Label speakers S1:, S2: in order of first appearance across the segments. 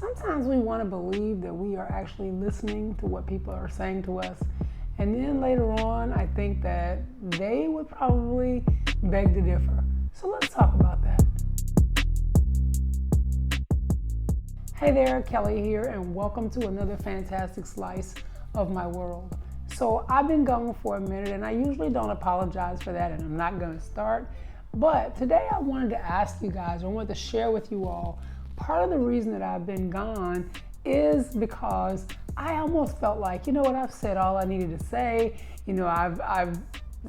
S1: sometimes we want to believe that we are actually listening to what people are saying to us. And then later on, I think that they would probably beg to differ. So let's talk about that. Hey there, Kellie here, and welcome to another fantastic slice of my world. So I've been gone for a minute, and I usually don't apologize for that, and I'm not going to start. But today I wanted to ask you guys, I wanted to share with you all, part of the reason that I've been gone is because I almost felt like, you know what, I've said all I needed to say. I've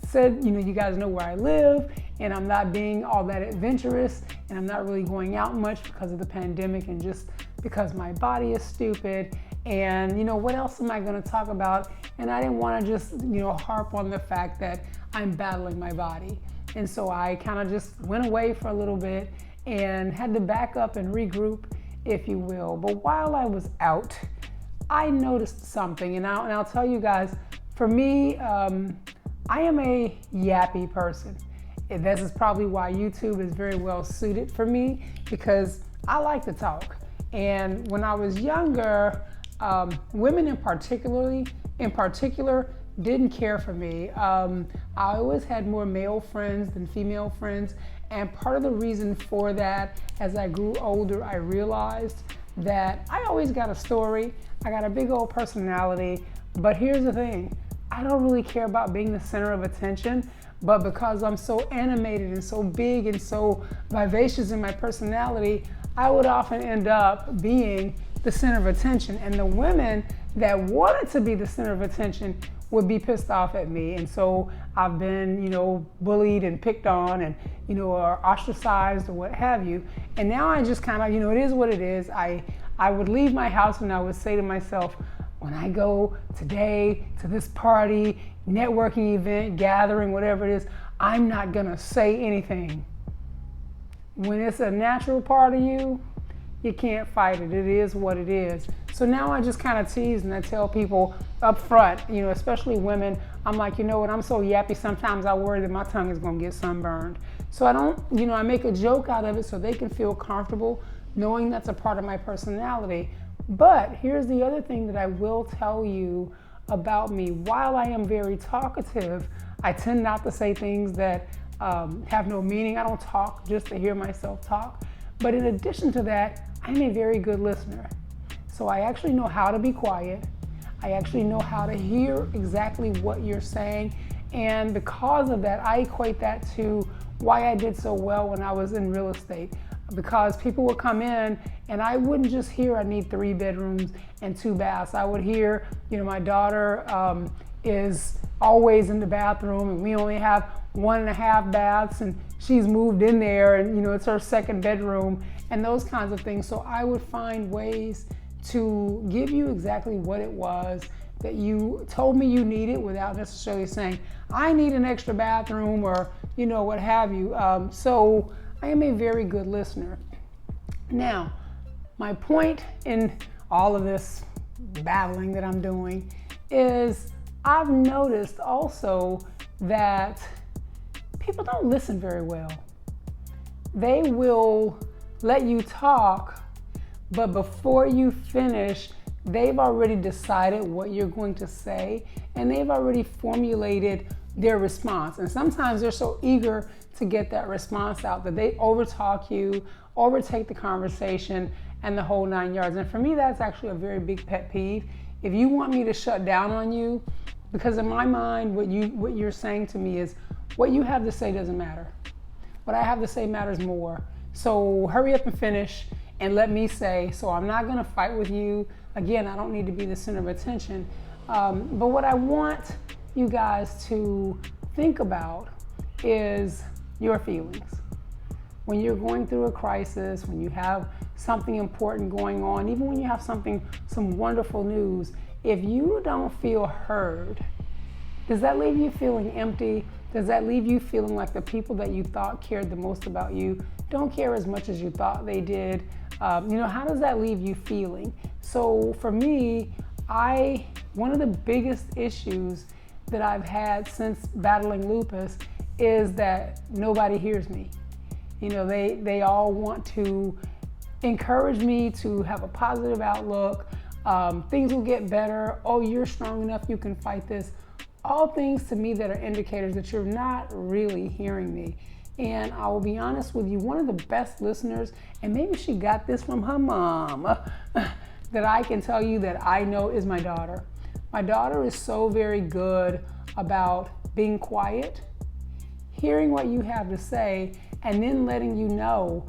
S1: said, you guys know where I live, and I'm not being all that adventurous, and I'm not really going out much because of the pandemic and just because my body is stupid. And what else am I going to talk about? And I didn't want to just harp on the fact that I'm battling my body. And so I kind of just went away for a little bit and had to back up and regroup, if you will. But while I was out, I noticed something, and I'll tell you guys, for me, I am a yappy person. And this is probably why YouTube is very well suited for me, because I like to talk. And when I was younger, women in particular didn't care for me. I always had more male friends than female friends. And part of the reason for that, as I grew older, I realized that I always got a story. I got a big old personality. But here's the thing, I don't really care about being the center of attention. But because I'm so animated and so big and so vivacious in my personality, I would often end up being the center of attention. And the women that wanted to be the center of attention would be pissed off at me. And so I've been, bullied and picked on and, or ostracized or what have you. And now I just kind of, it is what it is. I would leave my house and I would say to myself, when I go today to this party, networking event, gathering, whatever it is, I'm not gonna say anything. When it's a natural part of you, you can't fight it. It is what it is. So now I just kind of tease and I tell people up front, especially women, I'm like, I'm so yappy, sometimes I worry that my tongue is gonna get sunburned. So I don't, I make a joke out of it so they can feel comfortable knowing that's a part of my personality. But here's the other thing that I will tell you about me. While I am very talkative, I tend not to say things that have no meaning. I don't talk just to hear myself talk. But in addition to that, I'm a very good listener. So I actually know how to be quiet. I actually know how to hear exactly what you're saying. And because of that, I equate that to why I did so well when I was in real estate. Because people would come in and I wouldn't just hear I need 3 bedrooms and 2 baths. I would hear, my daughter is always in the bathroom and we only have 1.5 baths and she's moved in there and it's her 2nd bedroom and those kinds of things. So I would find ways to give you exactly what it was that you told me you needed without necessarily saying, I need an extra bathroom or, what have you. So I am a very good listener. Now, my point in all of this battling that I'm doing is I've noticed also that people don't listen very well. They will let you talk, but before you finish, they've already decided what you're going to say, and they've already formulated their response. And sometimes they're so eager to get that response out that they overtalk you, overtake the conversation, and the whole 9 yards. And for me, that's actually a very big pet peeve. If you want me to shut down on you, because in my mind, what you're saying to me is, what you have to say doesn't matter. What I have to say matters more. So hurry up and finish and let me say, so I'm not gonna fight with you. Again, I don't need to be the center of attention. But what I want you guys to think about is your feelings. When you're going through a crisis, when you have something important going on, even when you have some wonderful news, if you don't feel heard, does that leave you feeling empty? Does that leave you feeling like the people that you thought cared the most about you don't care as much as you thought they did? How does that leave you feeling? So for me, one of the biggest issues that I've had since battling lupus is that nobody hears me. They all want to encourage me to have a positive outlook. Things will get better. Oh, you're strong enough, you can fight this. All things to me that are indicators that you're not really hearing me. And I will be honest with you, one of the best listeners, and maybe she got this from her mom, that I can tell you that I know is my daughter. My daughter is so very good about being quiet, hearing what you have to say, and then letting you know,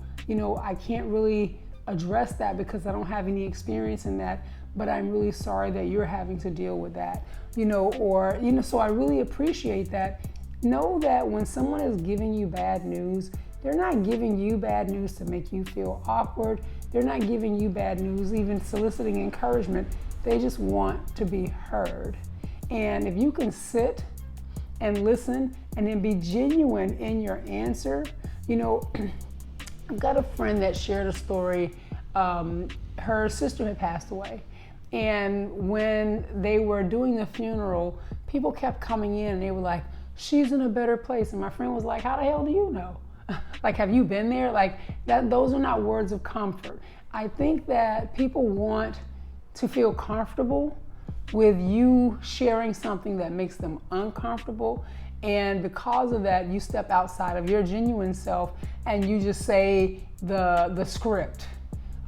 S1: I can't really address that because I don't have any experience in that, but I'm really sorry that you're having to deal with that, so I really appreciate that. Know that when someone is giving you bad news, they're not giving you bad news to make you feel awkward. They're not giving you bad news, even soliciting encouragement. They just want to be heard. And if you can sit and listen and then be genuine in your answer, I've got a friend that shared a story. Her sister had passed away. And when they were doing the funeral, people kept coming in and they were like, she's in a better place. And my friend was like, how the hell do you know? Like, have you been there? Like, those are not words of comfort. I think that people want to feel comfortable with you sharing something that makes them uncomfortable. And because of that, you step outside of your genuine self and you just say the script.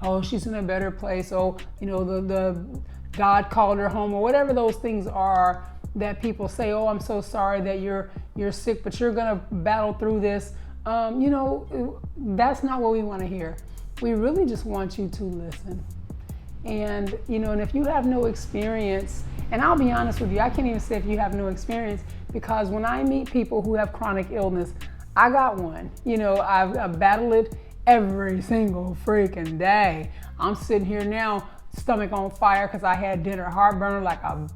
S1: Oh, she's in a better place. Oh, the God called her home, or whatever those things are that people say. Oh, I'm so sorry that you're sick, but you're gonna battle through this. That's not what we want to hear. We really just want you to listen. And and if you have no experience, and I'll be honest with you, I can't even say if you have no experience, because when I meet people who have chronic illness, I got one. I've battled it every single freaking day. I'm sitting here now, stomach on fire because I had dinner, heartburn like a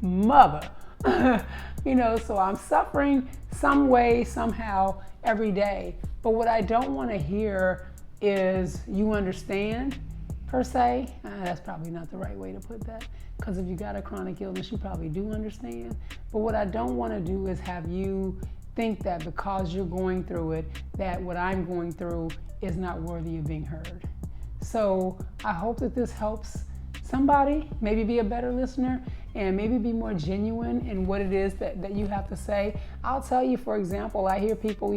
S1: mother. So I'm suffering some way, somehow, every day. But what I don't want to hear is you understand, per se. That's probably not the right way to put that, because if you got a chronic illness, you probably do understand. But what I don't want to do is have you think that because you're going through it, that what I'm going through is not worthy of being heard. So I hope that this helps somebody, maybe be a better listener and maybe be more genuine in what it is that you have to say. I'll tell you, for example, I hear people,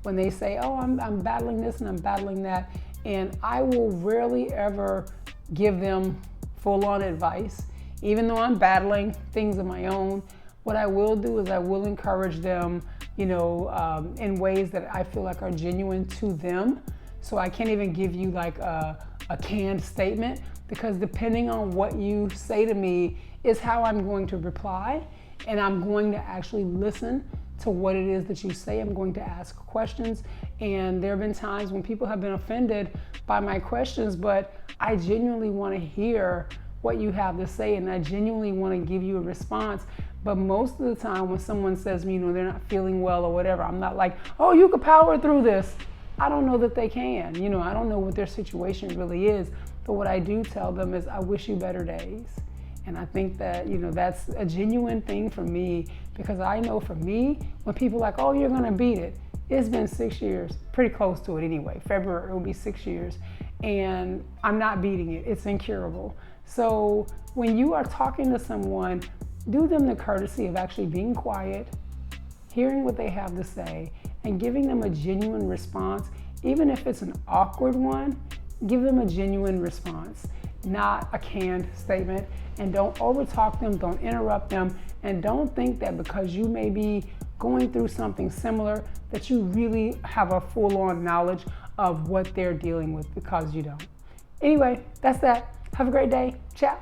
S1: when they say, oh, I'm battling this and I'm battling that, and I will rarely ever give them full-on advice. Even though I'm battling things of my own, what I will do is I will encourage them, in ways that I feel like are genuine to them. So I can't even give you like a canned statement, because depending on what you say to me is how I'm going to reply, and I'm going to actually listen to what it is that you say. I'm going to ask questions, and there have been times when people have been offended by my questions, but I genuinely want to hear what you have to say, and I genuinely want to give you a response. But most of the time when someone says to me, they're not feeling well or whatever, I'm not like, oh, you could power through this. I don't know that they can. I don't know what their situation really is. But what I do tell them is, I wish you better days. And I think that, that's a genuine thing for me, because I know for me, when people are like, oh, you're going to beat it. It's been 6 years, pretty close to it anyway. February, it will be 6 years. And I'm not beating it. It's incurable. So when you are talking to someone, do them the courtesy of actually being quiet, hearing what they have to say, and giving them a genuine response. Even if it's an awkward one, give them a genuine response, not a canned statement. And don't overtalk them, don't interrupt them, and don't think that because you may be going through something similar that you really have a full-on knowledge of what they're dealing with, because you don't. Anyway, that's that. Have a great day. Ciao.